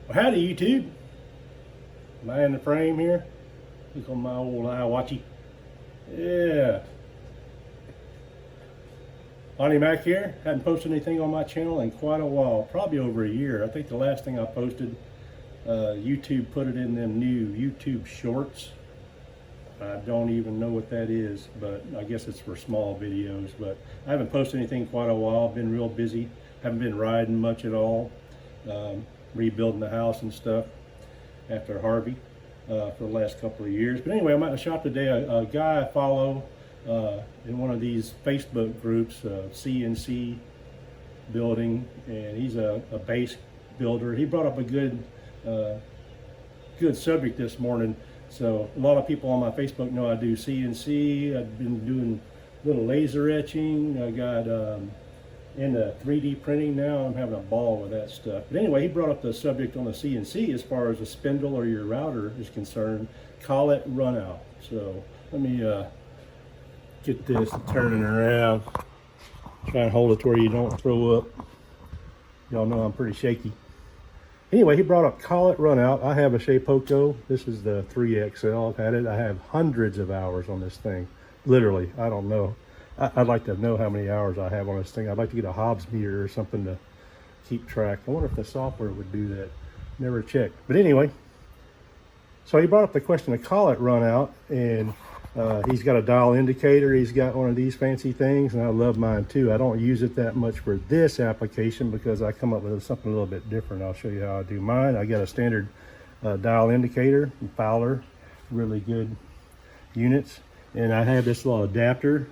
Well, howdy YouTube. Am I in the frame here? Look on my old watchy. Yeah. Lonnie Mac here. Hadn't posted anything on my channel in quite a while. Probably over a year. I think the last thing I posted, YouTube put it in them new YouTube shorts. I don't even know what that is, but I guess it's for small videos. But I haven't posted anything in quite a while. Been real busy. Haven't been riding much at all. Rebuilding the house and stuff after Harvey for the last couple of years. But anyway, I'm at the shop today. A guy I follow in one of these Facebook groups, CNC building, and he's a base builder. He brought up a good subject this morning. So a lot of people on my Facebook know I do CNC. I've been doing little laser etching. I got into 3D printing now. I'm having a ball with that stuff. But anyway, he brought up the subject on the CNC as far as a spindle or your router is concerned. Collet Runout. So let me get this turning around. Try and hold it to where you don't throw up. Y'all know I'm pretty shaky. Anyway, he brought up Collet Runout. I have a Shapeoko. This is the 3XL. I've had it. I have hundreds of hours on this thing. Literally, I don't know. I'd like to know how many hours I have on this thing. I'd like to get a Hobbs meter or something to keep track. I wonder if the software would do that. Never checked. But anyway, so he brought up the question of Collet Runout, and he's got a dial indicator. He's got one of these fancy things, and I love mine too. I don't use it that much for this application because I come up with something a little bit different. I'll show you how I do mine. I got a standard dial indicator, Fowler, really good units. And I have this little adapter.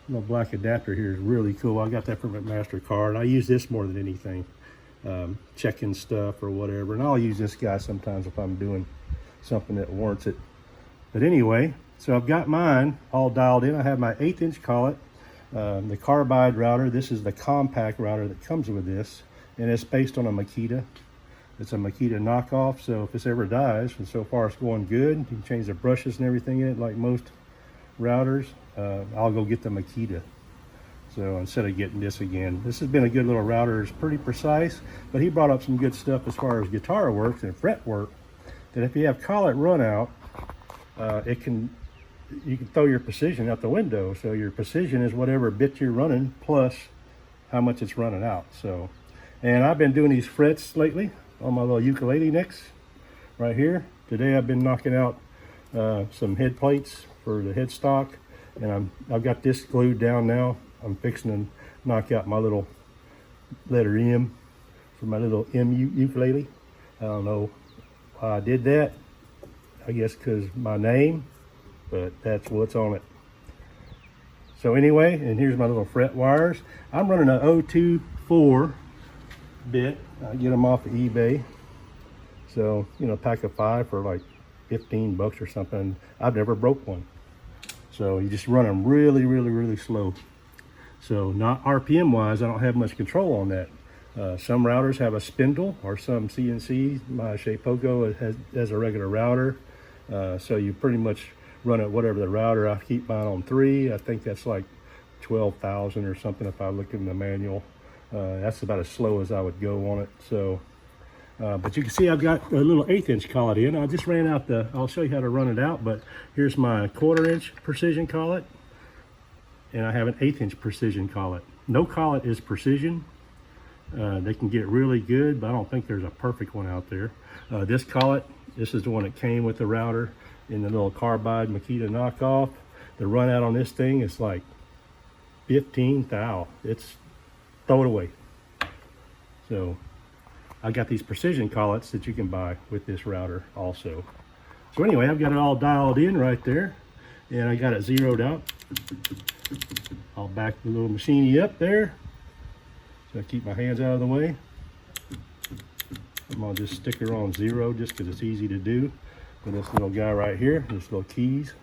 The black adapter here is really cool. I got that from a MasterCard. I use this more than anything, checking stuff or whatever. And I'll use this guy sometimes if I'm doing something that warrants it. But anyway, so I've got mine all dialed in. I have my 1/8" collet, the carbide router. This is the compact router that comes with this, and it's based on a Makita. It's a Makita knockoff, so if this ever dies, and so far it's going good, you can change the brushes and everything in it like most routers. I'll go get the Makita. So instead of getting this again, this has been a good little router. It's pretty precise, but he brought up some good stuff as far as guitar work and fret work, that if you have Collet Runout, you can throw your precision out the window. So your precision is whatever bit you're running plus how much it's running out. So, and I've been doing these frets lately on my little ukulele necks right here. Today I've been knocking out some head plates for the headstock, and I've got this glued down now. I'm fixing to knock out my little letter M for my little M ukulele. I don't know why I did that. I guess because my name, but that's what's on it. So anyway, and here's my little fret wires. I'm running a 024 bit. I get them off of eBay. So, you know, a pack of 5 for like 15 bucks or something. I've never broke one. So you just run them really, really, really slow. So not RPM wise, I don't have much control on that. Some routers have a spindle, or some CNC. My Shapeoko has a regular router. So you pretty much run it whatever the router. I keep mine on 3. I think that's like 12,000 or something if I look in the manual. That's about as slow as I would go on it. So, but you can see I've got a little 1/8" collet in. I just ran out I'll show you how to run it out, but here's my 1/4" precision collet, and I have an 1/8" precision collet. No collet is precision. They can get really good, but I don't think there's a perfect one out there. This collet, this is the one that came with the router in the little carbide Makita knockoff. The run out on this thing is like 15 thou. It's throw it away. So I got these precision collets that you can buy with this router also. So anyway, I've got it all dialed in right there, and I got it zeroed out. I'll back the little machiney up there, so I keep my hands out of the way. I'm gonna just stick her on 0 just because it's easy to do. And this little guy right here, this little keys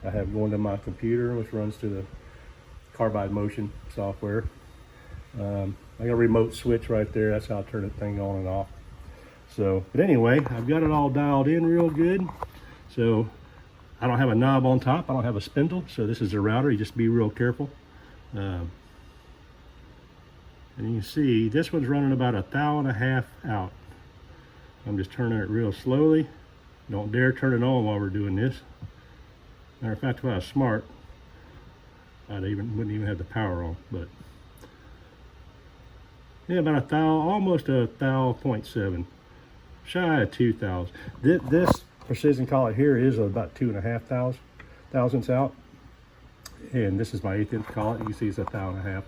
I have going to my computer, which runs to the Carbide Motion software. I got a remote switch right there. That's how I turn the thing on and off. So, but anyway, I've got it all dialed in real good. So I don't have a knob on top. I don't have a spindle. So this is a router. You just be real careful. And you can see this one's running about 1.5 thou out. I'm just turning it real slowly. Don't dare turn it on while we're doing this. Matter of fact, if I was smart, wouldn't even have the power on. But yeah, about a thou, almost a thou 0.7, shy of 2 thous. This precision collet here is about 2.5 thousandths out, and this is my 1/8 inch collet. You can see it's a thou and a half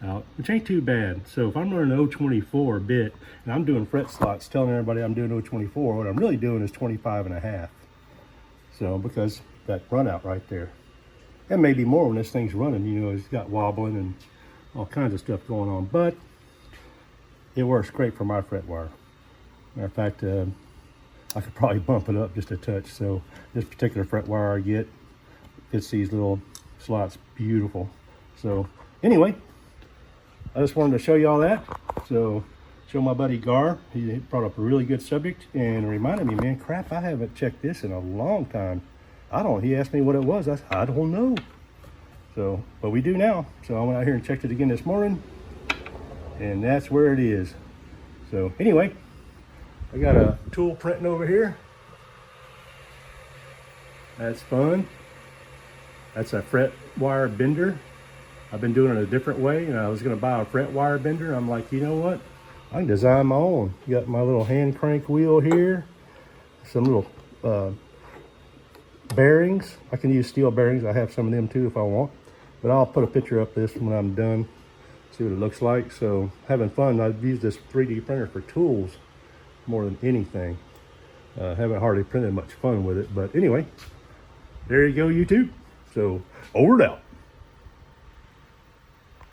out, which ain't too bad. So if I'm running 0.24 bit and I'm doing fret slots, telling everybody I'm doing 0.24, what I'm really doing is 25.5. So because that runout right there, and maybe more when this thing's running, you know, it's got wobbling and all kinds of stuff going on, but it works great for my fret wire. Matter of fact, I could probably bump it up just a touch. So this particular fret wire I get fits these little slots beautiful. So anyway, I just wanted to show you all that. So show my buddy Gar. He brought up a really good subject and reminded me, man, crap, I haven't checked this in a long time. He asked me what it was. I don't know. So, but we do now. So I went out here and checked it again this morning, and that's where it is. So anyway, I got a tool printing over here. That's fun. That's a fret wire bender. I've been doing it a different way, and I was going to buy a fret wire bender. I'm like, you know what? I can design my own. Got my little hand crank wheel here. Some little bearings. I can use steel bearings. I have some of them too if I want. But I'll put a picture up this when I'm done. See what it looks like. So having fun. I've used this 3D printer for tools more than anything. Haven't hardly printed much fun with it. But anyway, there you go, YouTube. So over and out.